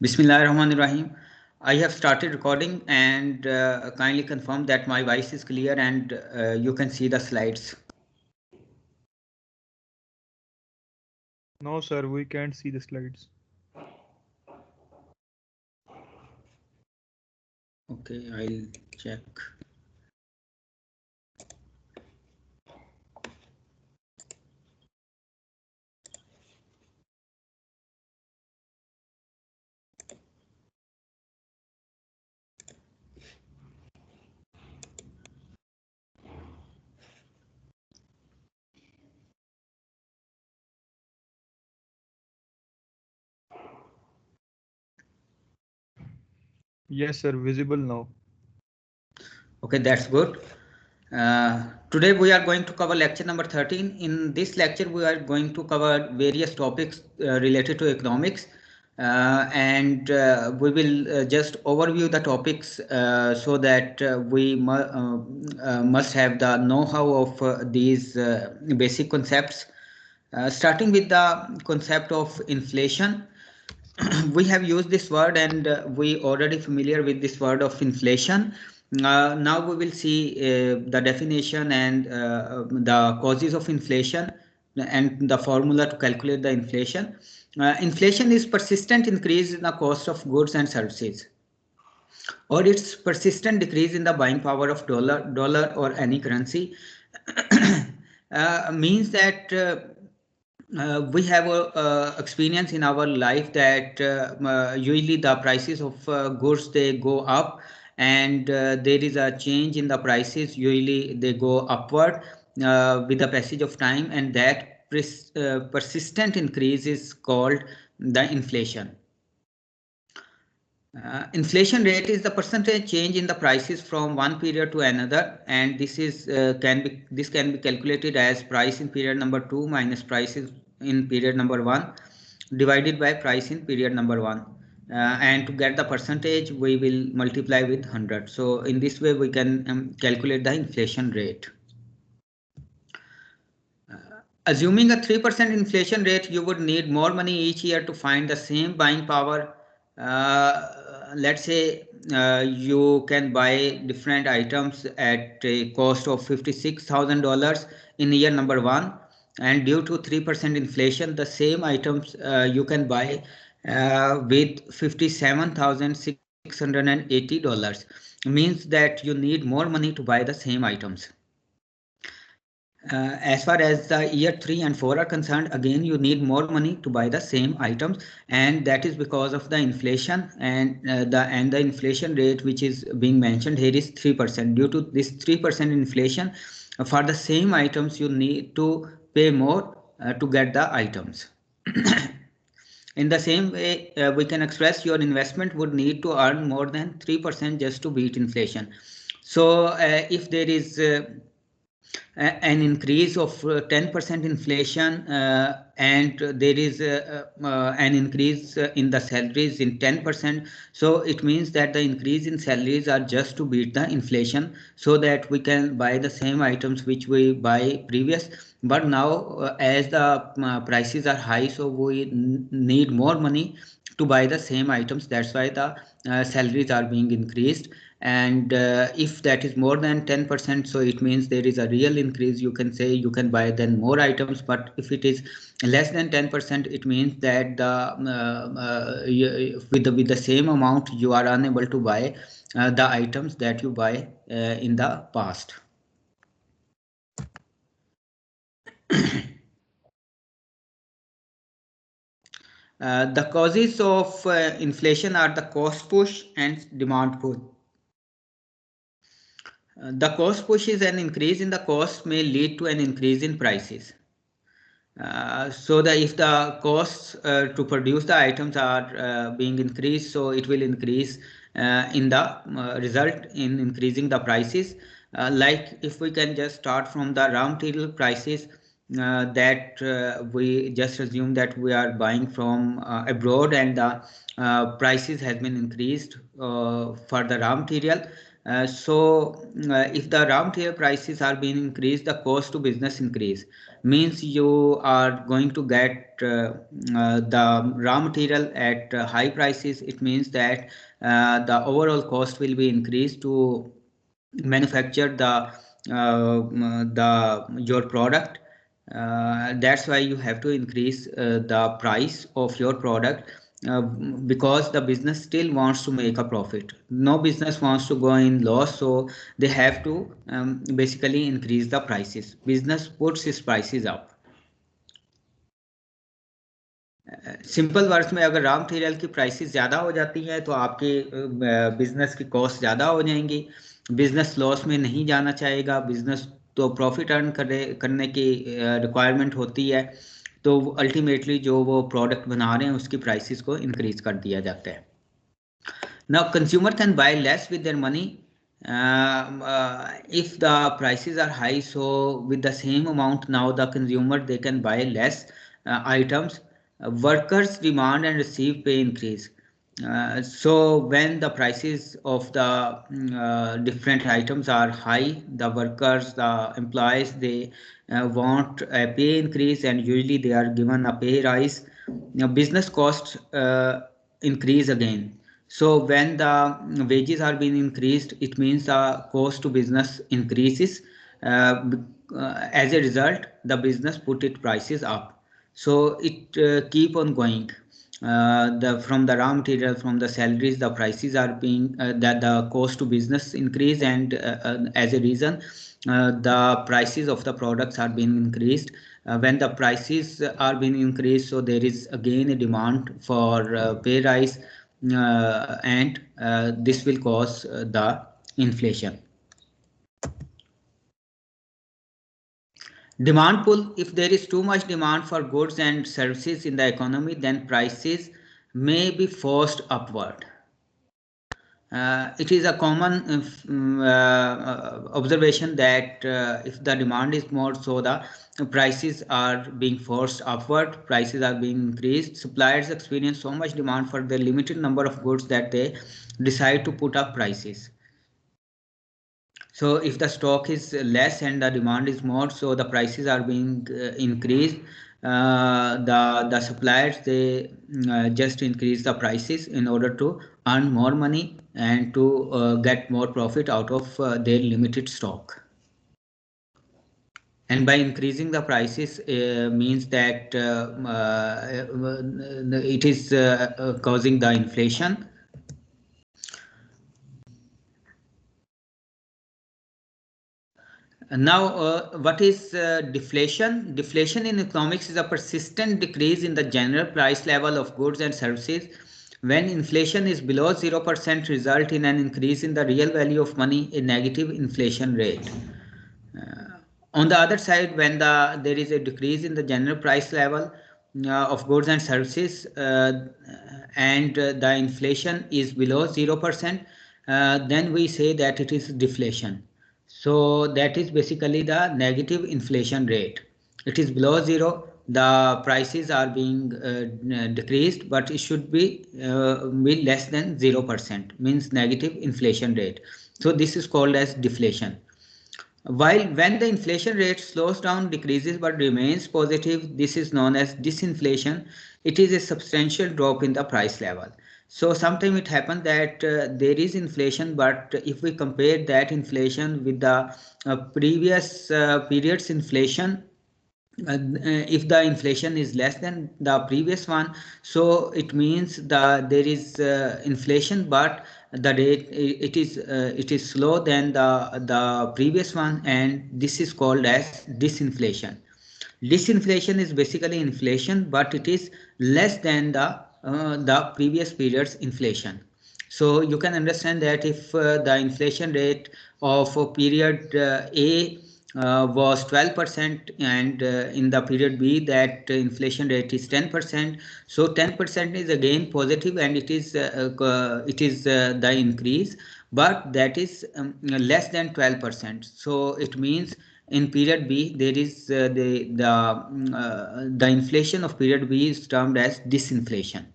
Bismillahirrahmanirrahim. I have started recording and kindly confirm that my voice is clear and you can see the slides. No, sir, we can't see the slides. Okay, I'll check. Yes, sir, visible now. Okay, that's good. Today we are going to cover lecture number 13. In this lecture, we are going to cover various topics related to economics. And we will just overview the topics so that we must have the know-how of these basic concepts. Starting with the concept of inflation, we have used this word and we already familiar with this word of inflation. Now we will see the definition and the causes of inflation and the formula to calculate the inflation. Inflation is persistent increase in the cost of goods and services, or its persistent decrease in the buying power of dollar or any currency. Means that we have a experience in our life that usually the prices of goods they go up, and there is a change in the prices, usually they go upward with the passage of time, and that persistent increase is called the inflation. Inflation rate is the percentage change in the prices from one period to another, and this can be calculated as price in period number 2 minus prices in period number 1 divided by price in period number 1. And to get the percentage, we will multiply with 100. So in this way, we can calculate the inflation rate. Assuming a 3% inflation rate, you would need more money each year to find the same buying power. Let's say you can buy different items at a cost of $56,000 in year number 1, and due to 3% inflation, the same items you can buy with $57,680. Means that you need more money to buy the same items. As far as the year 3 and 4 are concerned, again you need more money to buy the same items, and that is because of the inflation, and the inflation rate which is being mentioned here is 3%. Due to this 3% inflation, for the same items you need to pay more to get the items. In the same way, we can express your investment would need to earn more than 3% just to beat inflation. So if there is an increase of 10% inflation, and there is an increase in the salaries in 10%, so it means that the increase in salaries are just to beat the inflation, so that we can buy the same items which we buy previous. But now as the prices are high, so we need more money to buy the same items. That's why the salaries are being increased. And if that is more than 10%, so it means there is a real increase. You can say you can buy then more items. But if it is less than 10%, it means that with the same amount you are unable to buy the items that you buy in the past. The causes of inflation are the cost push and demand push. The cost push is an increase in the cost may lead to an increase in prices. So that if the costs to produce the items are being increased, so it will increase in the result in increasing the prices. Like if we can just start from the raw material prices, that we just assume that we are buying from abroad, and the prices has been increased for the raw material. If the raw material prices are being increased, the cost to business increase. Means you are going to get the raw material at high prices. It means that the overall cost will be increased to manufacture your product. That's why you have to increase the price of your product, because the business still wants to make a profit. No business wants to go in loss, so they have to basically increase the prices. Business puts its prices up. Simple words में अगर raw material की prices ज़्यादा हो जाती हैं तो आपके business की कॉस्ट ज़्यादा हो जाएंगी. बिजनेस लॉस में नहीं जाना चाहेगा. बिजनेस तो प्रॉफिट अर्न करने की रिक्वायरमेंट होती है. तो अल्टीमेटली जो वो प्रोडक्ट बना रहे हैं उसकी प्राइसेस को इंक्रीज कर दिया जाता है. Now consumer can buy less with their money if the prices are high. So with the same amount, now the consumer, they can buy less items. Workers demand and receive pay increase. So when the prices of the different items are high, the workers, the employees, they want a pay increase, and usually they are given a pay rise. Now business costs increase again. So when the wages are being increased, it means the cost to business increases. As a result, the business put its prices up. So it keep on going. From the raw material, from the salaries, the prices are being that the cost to business increase, and as a reason, the prices of the products are being increased. When the prices are being increased, so there is again a demand for pay rise, and this will cause the inflation. Demand pull. If there is too much demand for goods and services in the economy, then prices may be forced upward. It is a common observation that if the demand is more, so the prices are being forced upward, prices are being increased. Suppliers experience so much demand for the limited number of goods that they decide to put up prices. So if the stock is less and the demand is more, so the prices are being increased. The suppliers, they just increase the prices in order to earn more money and to get more profit out of their limited stock. And by increasing the prices means that it is causing the inflation. Now, what is deflation? Deflation in economics is a persistent decrease in the general price level of goods and services. When inflation is below 0%, result in an increase in the real value of money, a negative inflation rate. On the other side, when there is a decrease in the general price level of goods and services, and the inflation is below 0%, then we say that it is deflation. So that is basically the negative inflation rate. It is below zero, the prices are being decreased, but it should be less than 0%, means negative inflation rate. So this is called as deflation. While when the inflation rate slows down, decreases, but remains positive, this is known as disinflation. It is a substantial drop in the price level. So sometimes it happens that there is inflation, but if we compare that inflation with the previous period's inflation, if the inflation is less than the previous one, so it means there is inflation, but the rate it is slow than the previous one, and this is called as disinflation. Disinflation is basically inflation, but it is less than the previous period's inflation. So you can understand that if the inflation rate of period A was 12%, and in the period B that inflation rate is 10%, so 10% is again positive, and it is the increase, but that is less than 12%. So it means in period B there is the inflation of period B is termed as disinflation.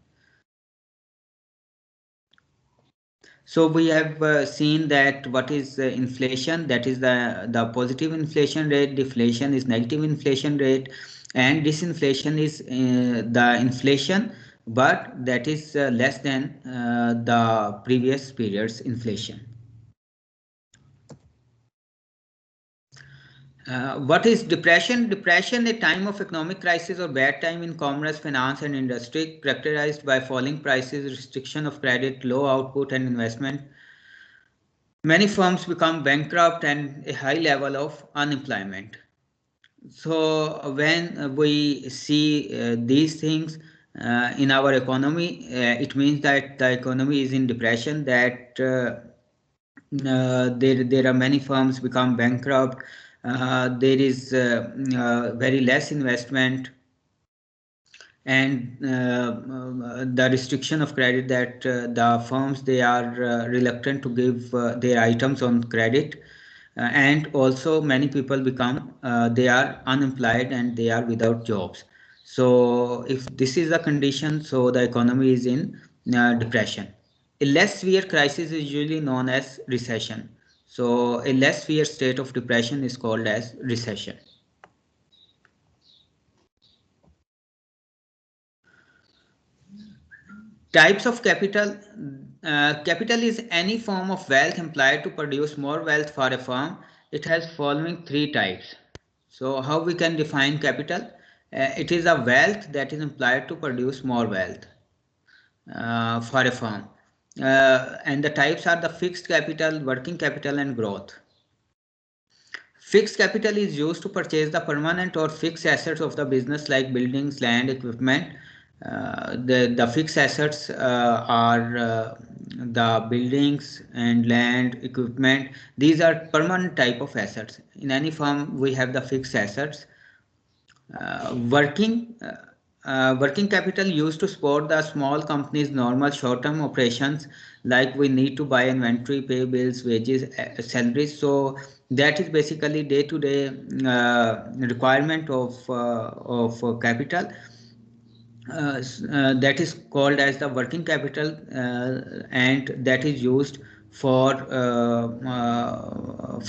So we have seen that what is inflation, that is the positive inflation rate, deflation is negative inflation rate, and disinflation is the inflation, but that is less than the previous period's inflation. What is depression? Depression, a time of economic crisis or bad time in commerce, finance, and industry, characterized by falling prices, restriction of credit, low output, and investment. Many firms become bankrupt and a high level of unemployment. So when we see these things in our economy, it means that the economy is in depression, that there are many firms become bankrupt, there is very less investment, and the restriction of credit, that the firms, they are reluctant to give their items on credit, and also many people become they are unemployed and they are without jobs. So if this is the condition, so the economy is in depression. A less severe crisis is usually known as recession. So a less severe state of depression is called as recession. Types of capital. Capital is any form of wealth employed to produce more wealth for a firm. It has following three types. So how we can define capital? It is a wealth that is employed to produce more wealth for a firm. And the types are the fixed capital, working capital, and growth. Fixed capital is used to purchase the permanent or fixed assets of the business, like buildings, land, equipment. The fixed assets are the buildings and land, equipment. These are permanent type of assets. In any firm, we have the fixed assets. Working capital used to support the small company's normal short-term operations, like we need to buy inventory, pay bills, wages, salaries. So that is basically day-to-day requirement of capital. That is called as the working capital, and that is used for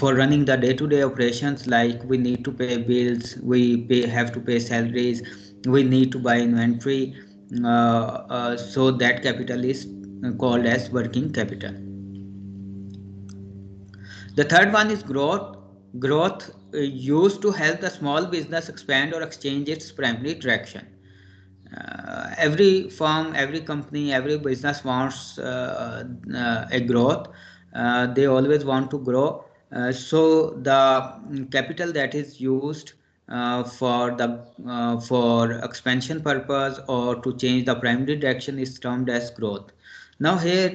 running the day-to-day operations, like we need to pay bills, have to pay salaries, we need to buy inventory. So that capital is called as working capital. The third one is growth. Growth used to help the small business expand or exchange its primary direction. Every firm, every company, every business wants a growth. They always want to grow. So the capital that is used for expansion purpose or to change the primary direction is termed as growth. Now here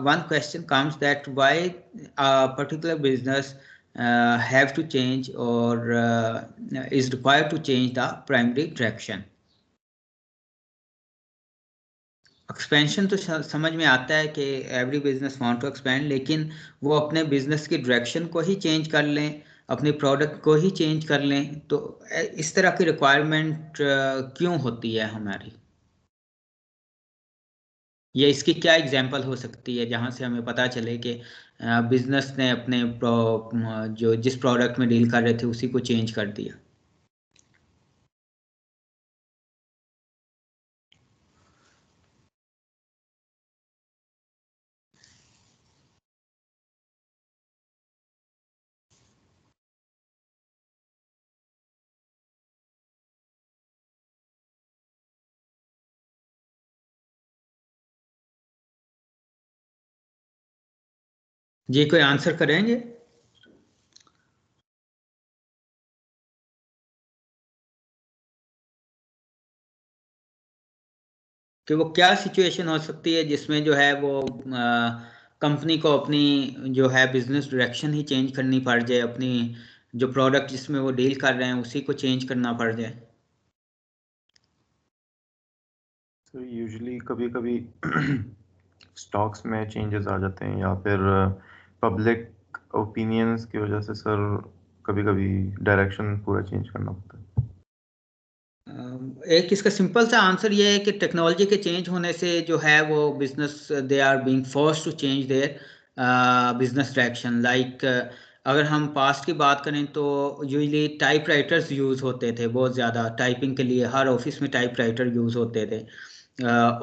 one question comes, that why a particular business have to change or is required to change the primary direction. Expansion तो समझ में आता है कि every business want to expand, लेकिन वो अपने business की डायरेक्शन को ही चेंज कर लें, अपने प्रोडक्ट को ही चेंज कर लें, तो इस तरह की रिक्वायरमेंट क्यों होती है हमारी, या इसकी क्या एग्जांपल हो सकती है जहां से हमें पता चले कि बिजनेस ने अपने जो जिस प्रोडक्ट में डील कर रहे थे उसी को चेंज कर दिया. जी कोई आंसर करेंगे? कि वो क्या सिचुएशन हो सकती है जिसमें जो है वो कंपनी को अपनी जो है बिजनेस डायरेक्शन ही चेंज करनी पड़ जाए, अपनी जो प्रोडक्ट जिसमें वो डील कर रहे हैं उसी को चेंज करना पड़ जाए. तो यूजुअली कभी कभी स्टॉक्स में चेंजेस आ जाते हैं, या फिर पब्लिक ओपिनियंस की वजह से सर कभी कभी डायरेक्शन पूरा चेंज करना पड़ता है. एक इसका सिंपल सा आंसर ये है कि टेक्नोलॉजी के चेंज होने से जो है वो business they are being forced to change their business direction. Like अगर हम पास्ट की बात करें तो यूजली टाइपराइटर्स यूज़ होते थे बहुत ज़्यादा टाइपिंग के लिए, हर ऑफिस में टाइपराइटर यूज़ होते थे।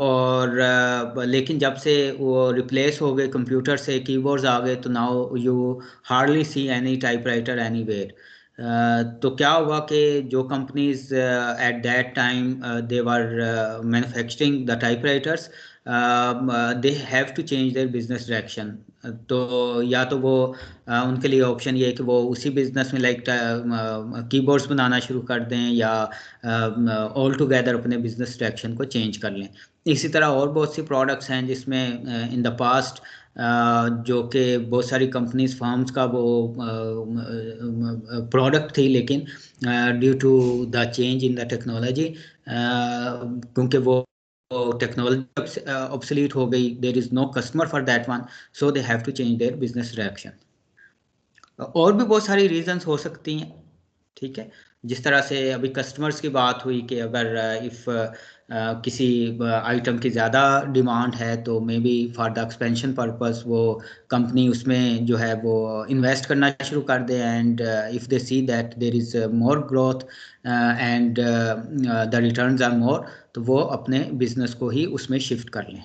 और लेकिन जब से वो रिप्लेस हो गए कंप्यूटर से, कीबोर्ड्स आ गए, तो now you hardly see any typewriter anywhere. तो क्या हुआ कि जो companies at that time they were manufacturing the typewriters, they have to change their business direction. तो या तो वो उनके लिए ऑप्शन ये है कि वो उसी बिजनेस में लाइक कीबोर्ड्स बनाना शुरू कर दें या ऑल टुगेदर अपने बिजनेस डायरेक्शन को चेंज कर लें। इसी तरह और बहुत सी प्रोडक्ट्स हैं जिसमें इन द पास्ट जो कि बहुत सारी कंपनीज फर्म्स का वो प्रोडक्ट थी, लेकिन due to the change in the technology, क्योंकि वो टेक्नोलॉजी ऑब्सोलीट हो गई, there is no customer for that one, so they have to change their business direction. और भी बहुत सारी रीजंस हो सकती हैं, ठीक है। जिस तरह से अभी कस्टमर्स की बात हुई कि अगर इफ़ किसी आइटम की ज़्यादा डिमांड है तो may be for the expansion purpose वो कंपनी उसमें जो है वो इन्वेस्ट करना शुरू कर दे, and if they see that there is more growth and the returns are more, तो वो अपने बिजनेस को ही उसमें शिफ्ट कर लें।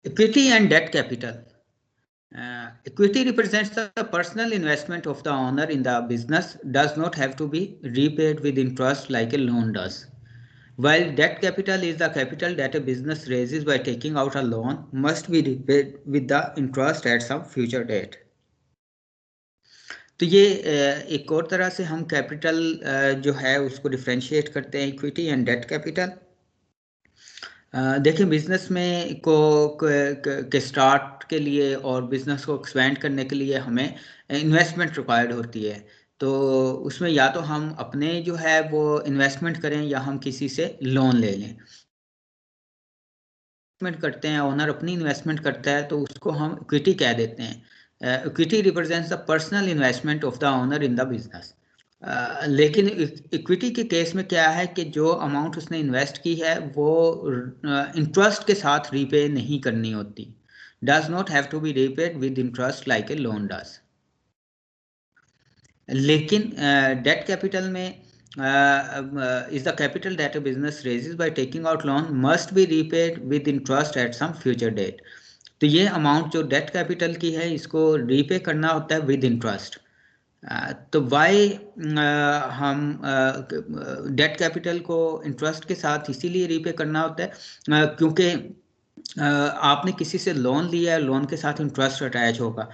Equity and debt capital. Equity represents the personal investment of the owner in the business, does not have to be repaid with interest like a loan does. While debt capital is the capital that a business raises by taking out a loan, must be repaid with the interest at some future date. तो ये एक और तरह से हम capital जो है उसको डिफ्रेंशिएट करते हैं, इक्विटी एंड डेट कैपिटल। देखिए बिजनेस में के स्टार्ट के लिए और बिजनेस को एक्सपेंड करने के लिए हमें इन्वेस्टमेंट रिक्वायर्ड होती है। तो उसमें या तो हम अपने जो है वो इन्वेस्टमेंट करें या हम किसी से लोन ले लें। इन्वेस्टमेंट करते हैं, ओनर अपनी इन्वेस्टमेंट करता है तो उसको हम इक्विटी कह देते हैं। Equity represents the personal investment of the owner in the business. लेकिन इक्विटी के केस में क्या है कि जो अमाउंट उसने इन्वेस्ट की है वो इंटरेस्ट के साथ रीपे नहीं करनी होती, does not have to be repaid with interest like a loan does. लेकिन डेट कैपिटल में is the capital that a business raises by taking out loan must be repaid with interest at some future date. तो ये amount जो debt capital की है इसको repay करना होता है विद इंटरेस्ट। तो वाई हम डेट कैपिटल को इंटरेस्ट के साथ इसीलिए रीपे करना होता है क्योंकि आपने किसी से लोन लिया है, लोन के साथ इंटरेस्ट अटैच होगा,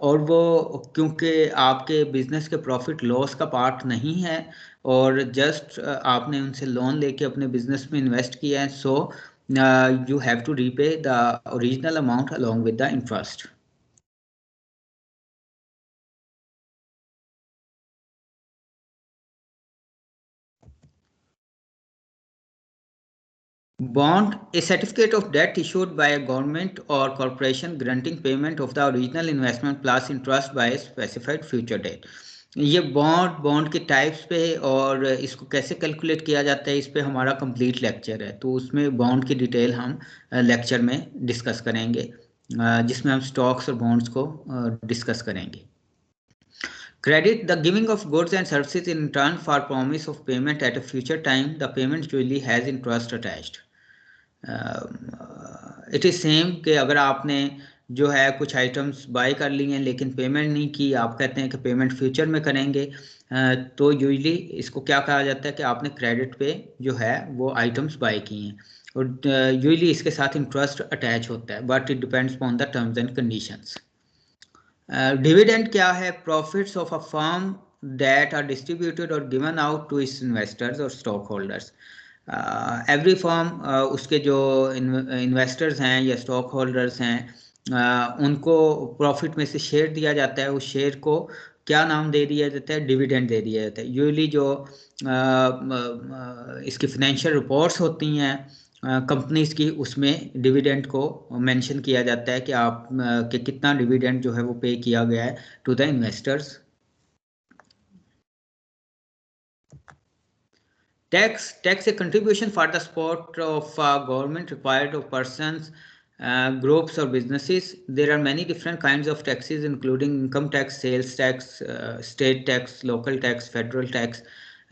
और वो क्योंकि आपके बिजनेस के प्रॉफिट लॉस का पार्ट नहीं है और जस्ट आपने उनसे लोन लेके अपने बिजनेस में इन्वेस्ट किया है, so you have to repay the original amount along with the interest. Bond, a certificate of debt issued by a government or corporation granting payment of the original investment plus interest by a specified future date. ये bond के types पे और इसको कैसे calculate किया जाता है इस पे हमारा कंप्लीट लेक्चर है, तो उसमें बॉन्ड की डिटेल हम लेक्चर में डिस्कस करेंगे, जिसमें हम स्टॉक्स और बॉन्ड्स को डिस्कस करेंगे। Credit, the giving of goods and services in return for promise of payment at a future time. The payment usually has interest attached. It is same कि अगर आपने जो है कुछ आइटम्स बाय कर ली हैं लेकिन पेमेंट नहीं की, आप कहते हैं कि पेमेंट फ्यूचर में करेंगे, तो यूजली इसको क्या कहा जाता है कि आपने क्रेडिट पे जो है वो आइटम्स बाय की हैं, और यूजली इसके साथ इंटरेस्ट अटैच होता है, but it depends upon the terms and conditions. Dividend क्या है? Profits of a firm that are distributed और given out to its investors और स्टॉक होल्डर्स। एवरी फर्म उसके जो इन्वेस्टर्स हैं या स्टॉक होल्डर्स हैं उनको प्रॉफिट में से शेयर दिया जाता है, उस शेयर को क्या नाम दे दिया जाता है? डिविडेंड दे दिया जाता है। यूजली जो इसकी फाइनेंशियल रिपोर्ट्स होती हैं कंपनीज की, उसमें डिविडेंड को मेंशन किया जाता है कि आप कि कितना डिविडेंड जो है वो पे किया गया है to the investors. Tax a contribution for the support of government required of persons, groups or businesses. There are many different kinds of taxes, including income tax, sales tax, state tax, local tax, federal tax.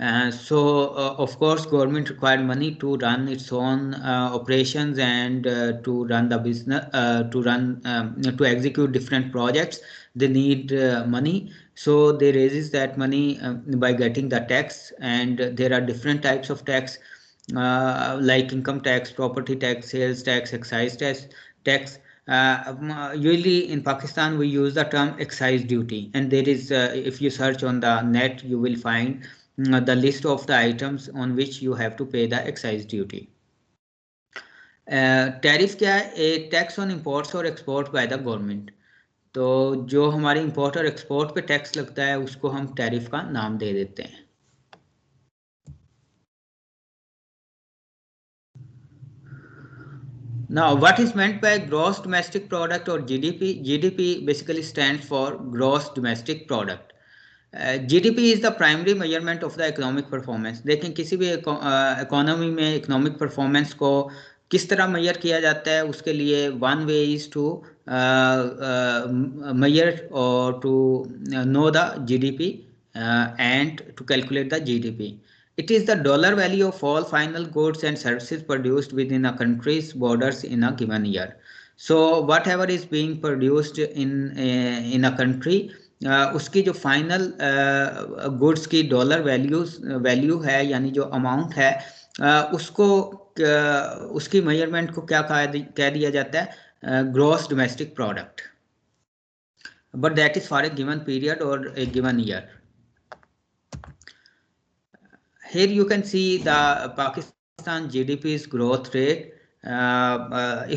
Of course, government required money to run its own operations and to run the business, to execute different projects. They need money, so they raises that money by getting the tax. And there are different types of tax, like income tax, property tax, sales tax, excise tax. Usually in Pakistan we use the term excise duty, and there is, if you search on the net, you will find the list of the items on which you have to pay the excise duty. Tariff क्या है? ए tax on imports और export by the government. तो जो हमारे import और export पे tax लगता है उसको हम टैरिफ का नाम दे देते हैं. Now, what is meant by gross domestic product or GDP? GDP basically stands for gross domestic product. GDP is the primary measurement of the economic performance. देखें किसी भी इकोनॉमी में इकोनॉमिक परफॉर्मेंस को किस तरह मेजर किया जाता है, उसके लिए one way is to measure or to know the GDP and to calculate the GDP. It is the dollar value of all final goods and services produced within a country's borders in a given year. So whatever is being produced in a country, उसकी जो final goods की dollar value है, यानी जो amount है, उसको उसकी measurement को क्या कह दिया जाता है? Gross domestic product. But that is for a given period और a given year. Here you can see the Pakistan GDP's growth rate.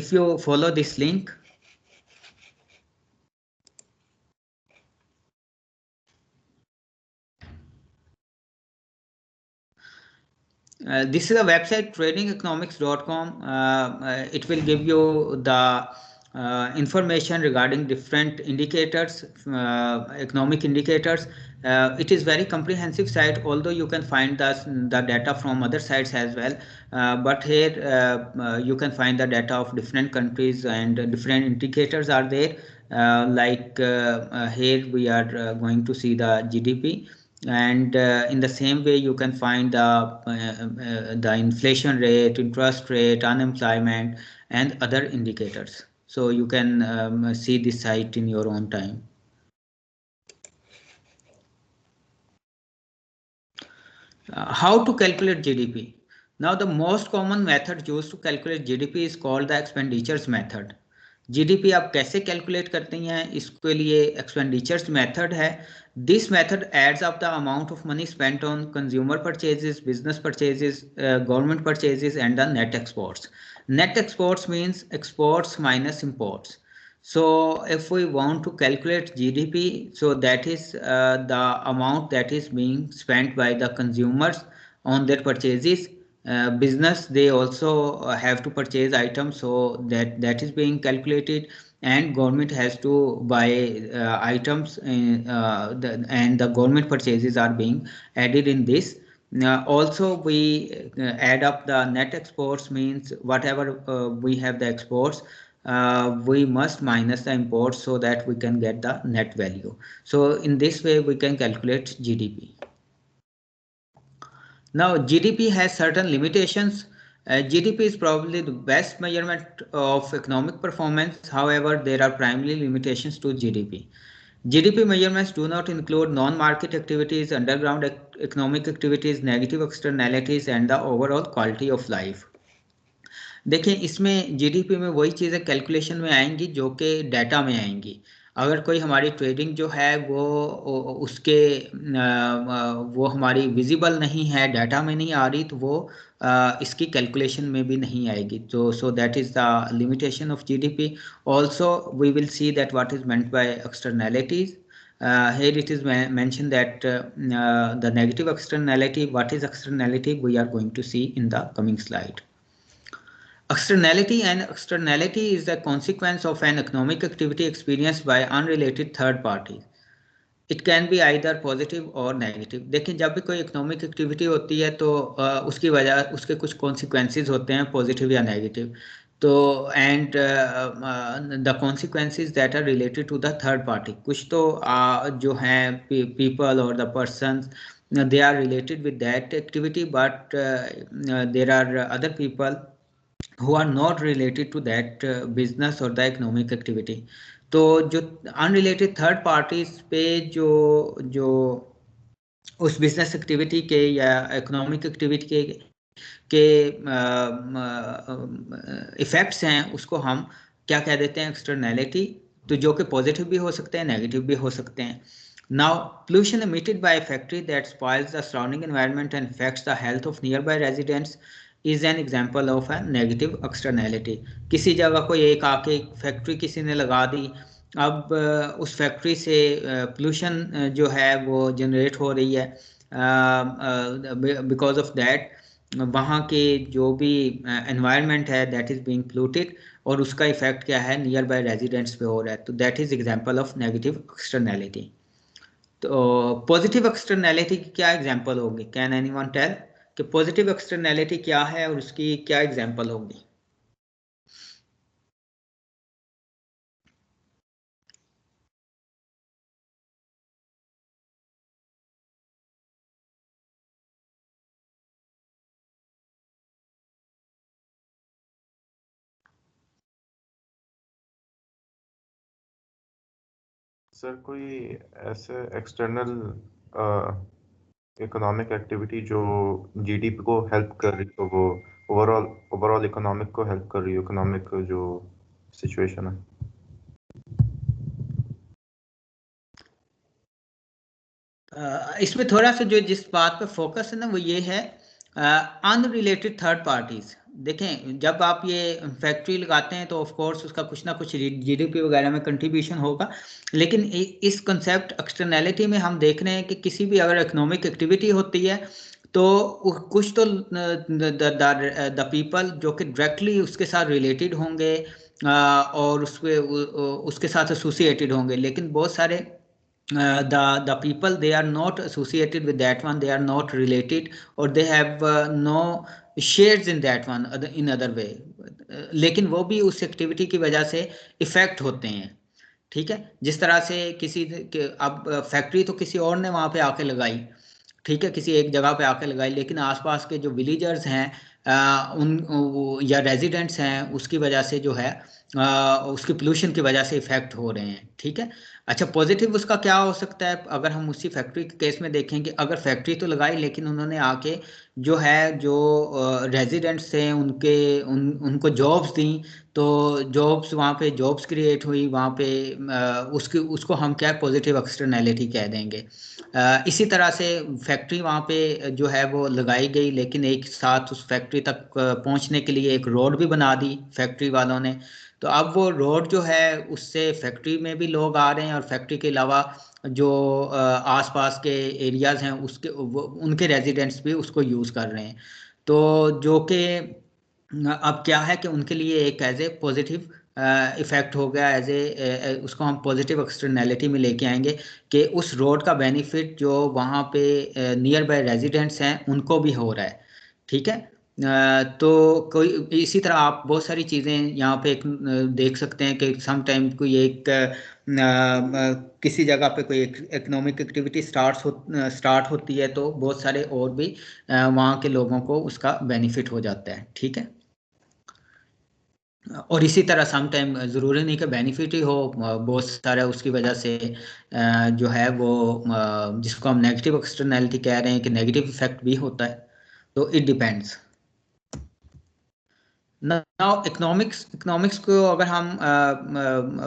If you follow this link, this is a website, tradingeconomics.com. It will give you the information regarding different indicators, economic indicators. It is very comprehensive site, although you can find the data from other sites as well. But here you can find the data of different countries, and different indicators are there. Here we are going to see the GDP. And in the same way you can find the inflation rate, interest rate, unemployment, and other indicators. So you can see this site in your own time. How to calculate GDP? Now the most common method used to calculate GDP is called the expenditures method. GDP आप कैसे calculate करते हैं? इसके लिए expenditures method है. This method adds up the amount of money spent on consumer purchases, business purchases, government purchases, and the net exports. Net exports means exports minus imports. So if we want to calculate GDP, so that is the amount that is being spent by the consumers on their purchases. Business, they also have to purchase items, so that is being calculated, and government has to buy items, and the government purchases are being added in this. Also we add up the net exports, means whatever we have the exports, we must minus the imports so that we can get the net value. So in this way we can calculate GDP. Now GDP has certain limitations. GDP is probably the best measurement of economic performance. However, there are primary limitations to GDP. GDP measurements do not include non-market activities, underground economic activities, negative externalities, and the overall quality of life. देखिए इसमें GDP में वही चीज़ें calculation में आएंगी जो कि data में आएंगी. अगर कोई हमारी ट्रेडिंग जो है वो हमारी विजिबल नहीं है, डाटा में नहीं आ रही, तो वो इसकी कैलकुलेशन में भी नहीं आएगी. तो so that is the limitation of GDP. Also we will see that what is meant by externalities. Here it is mentioned that the negative externality. What is externality? We are going to see in the coming slide. Externality is the consequence of an economic activity experienced by unrelated third parties. It can be either positive और negative. देखिए जब भी कोई economic activity होती है तो उसकी वजह उसके कुछ कॉन्सिक्वेंसेस होते हैं पॉजिटिव या नेगेटिव। तो and the consequences that are related to the third party, कुछ तो जो हैं पीपल और the persons they are related with that activity, but there are other people who are not related to that business or the economic activity। तो जो unrelated third parties पे जो जो उस बिजनेस एक्टिविटी के या इकोनॉमिक एक्टिविटी के effects हैं उसको हम क्या कह देते हैं, एक्सटर्नैलिटी। तो जो कि पॉजिटिव भी हो सकते हैं, नेगेटिव भी हो सकते हैं। Now, pollution emitted by a factory that spoils the surrounding environment and affects the health of nearby residents is an example of a negative externality। किसी जगह कोई एक आके फैक्ट्री किसी ने लगा दी, अब उस फैक्ट्री से पोल्यूशन जो है वो जनरेट हो रही है, बिकॉज ऑफ दैट वहाँ के जो भी एनवायरनमेंट है दैट इज़ बीइंग पोल्यूटेड, और उसका इफेक्ट क्या है नियर बाय रेजिडेंट्स पे हो रहा है। तो that is example of negative externality. तो पॉजिटिव एक्सटर्नैलिटी की क्या एग्जांपल होगी? कैन एनीवन टेल कि पॉजिटिव एक्सटर्नैलिटी क्या है और उसकी क्या एग्जांपल होगी? सर कोई ऐसे एक्सटर्नल इकोनॉमिक एक्टिविटी जो जीडीपी को हेल्प कर रही हो, वो ओवरऑल इकोनॉमिक को हेल्प कर रही हो, इकोनॉमिक जो सिचुएशन है। इसमें थोड़ा सा जो जिस बात पे फोकस है ना वो ये है अनरिलेटेड थर्ड पार्टीज। देखें जब आप ये फैक्ट्री लगाते हैं तो ऑफ कोर्स उसका कुछ ना कुछ जीडीपी वगैरह में कंट्रीब्यूशन होगा, लेकिन इस कंसेप्ट एक्सटर्नैलिटी में हम देख रहे हैं कि किसी भी अगर इकोनॉमिक एक्टिविटी होती है तो कुछ तो द पीपल जो कि डायरेक्टली उसके साथ रिलेटेड होंगे और उसके साथ एसोसिएटेड होंगे, लेकिन बहुत सारे the people they are not associated with that one, they are not related, or they have no shares in that one in other way, लेकिन वो भी उस एक्टिविटी की वजह से इफेक्ट होते हैं। ठीक है, जिस तरह से किसी अब फैक्ट्री तो किसी और ने वहाँ पे आके लगाई, ठीक है, किसी एक जगह पे आके लगाई, लेकिन आसपास के जो विलेजर्स हैं या रेजिडेंट्स हैं उसकी वजह से जो है उसकी पोल्यूशन की वजह से इफेक्ट हो रहे हैं। ठीक है, अच्छा पॉजिटिव उसका क्या हो सकता है? अगर हम उसी फैक्ट्री के केस में देखें कि अगर फैक्ट्री तो लगाई लेकिन उन्होंने आके जो है जो रेजिडेंट्स थे उनको जॉब्स दी, तो जॉब्स वहाँ पे जॉब्स क्रिएट हुई वहाँ पे, उसको हम क्या पॉजिटिव एक्सटर्नैलिटी कह देंगे। इसी तरह से फैक्ट्री वहाँ पे जो है वो लगाई गई, लेकिन एक साथ उस फैक्ट्री तक पहुँचने के लिए एक रोड भी बना दी फैक्ट्री वालों ने। तो अब वो रोड जो है उससे फैक्ट्री में भी लोग आ रहे हैं और फैक्ट्री के अलावा जो आसपास के एरियाज हैं उनके रेजिडेंट्स भी उसको यूज़ कर रहे हैं। तो जो कि अब क्या है कि उनके लिए एक एज ए पॉजिटिव इफेक्ट हो गया, एज ए उसको हम पॉजिटिव एक्सटर्नैलिटी में लेके आएंगे कि उस रोड का बेनिफिट जो वहाँ पे नियर बाय रेजिडेंट्स हैं उनको भी हो रहा है। ठीक है, तो कोई इसी तरह आप बहुत सारी चीज़ें यहाँ पे एक देख सकते हैं कि सम टाइम कोई एक किसी जगह पे कोई इकोनॉमिक एक्टिविटी स्टार्ट होती है तो बहुत सारे और भी वहाँ के लोगों को उसका बेनिफिट हो जाता है। ठीक है, और इसी तरह सम टाइम ज़रूरी नहीं कि बेनिफिट ही हो, बहुत सारा उसकी वजह से जो है वो जिसको हम नेगेटिव एक्सटर्नैलिटी कह रहे हैं कि नेगेटिव इफेक्ट भी होता है। तो इट डिपेंड्स। नाउ इकोनॉमिक्स को अगर हम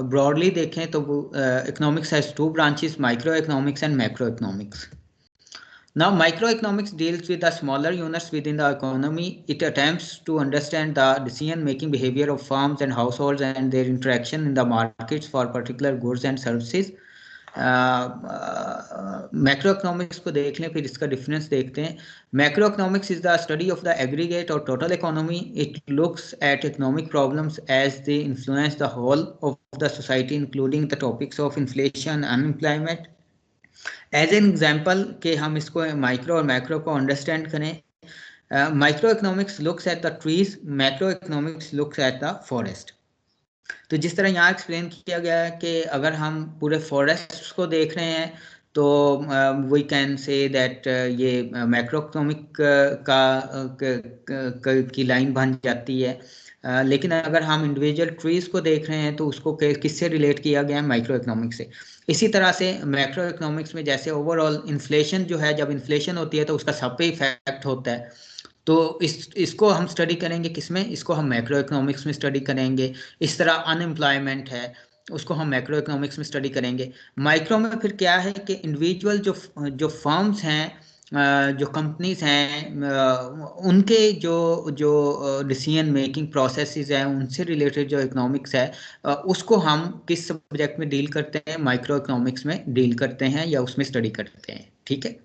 ब्रॉडली देखें तो economics has two branches, micro economics and macro economics. Now, microeconomics deals with the smaller units within the economy. It attempts to understand the decision-making behavior of firms and households and their interaction in the markets for particular goods and services. Macro economics को देख लें, फिर इसका difference देखते हैं। Macro economics is the study of the aggregate और total economy. It looks at economic problems as they influence the whole of the society including the topics of inflation, unemployment, as an example कि हम इसको micro और macro को understand करें, micro economics looks at the trees, macro economics looks at the forest. तो जिस तरह यहाँ एक्सप्लेन किया गया है कि अगर हम पूरे फॉरेस्ट को देख रहे हैं तो वी कैन से दैट ये मैक्रो इकोनॉमिक की लाइन बन जाती है। लेकिन अगर हम इंडिविजुअल ट्रीज को देख रहे हैं तो उसको किससे रिलेट किया गया है? माइक्रो इकोनॉमिक्स से। इसी तरह से मैक्रो इकोनॉमिक्स में जैसे ओवरऑल इन्फ्लेशन जो है, जब इन्फ्लेशन होती है तो उसका सब पे इफेक्ट होता है, तो इसको हम स्टडी करेंगे किसमें? इसको हम मैक्रो इकोनॉमिक्स में स्टडी करेंगे। इस तरह अनएम्प्लॉयमेंट है, उसको हम मैक्रो इकोनॉमिक्स में स्टडी करेंगे। माइक्रो में फिर क्या है कि इंडिविजुअल जो फर्म्स हैं, जो कंपनीज हैं, उनके जो जो डिसीजन मेकिंग प्रोसेसेस हैं, उनसे रिलेटेड जो इकोनॉमिक्स है, उसको हम किस सब्जेक्ट में डील करते हैं? माइक्रो इकोनॉमिक्स में डील करते हैं या उसमें स्टडी करते हैं। ठीक है,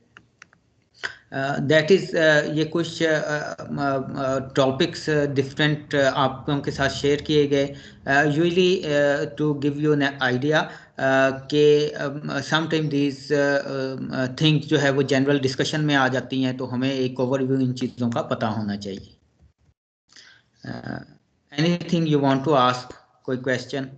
दैट इज ये कुछ टॉपिक्स डिफरेंट आप लोगों के साथ शेयर किए गए, usually to give you an idea कि समटाइम दीज थिंग्स जो है वो जनरल डिस्कशन में आ जाती हैं, तो हमें एक ओवरव्यू इन चीज़ों का पता होना चाहिए। Anything you want to ask? कोई क्वेश्चन?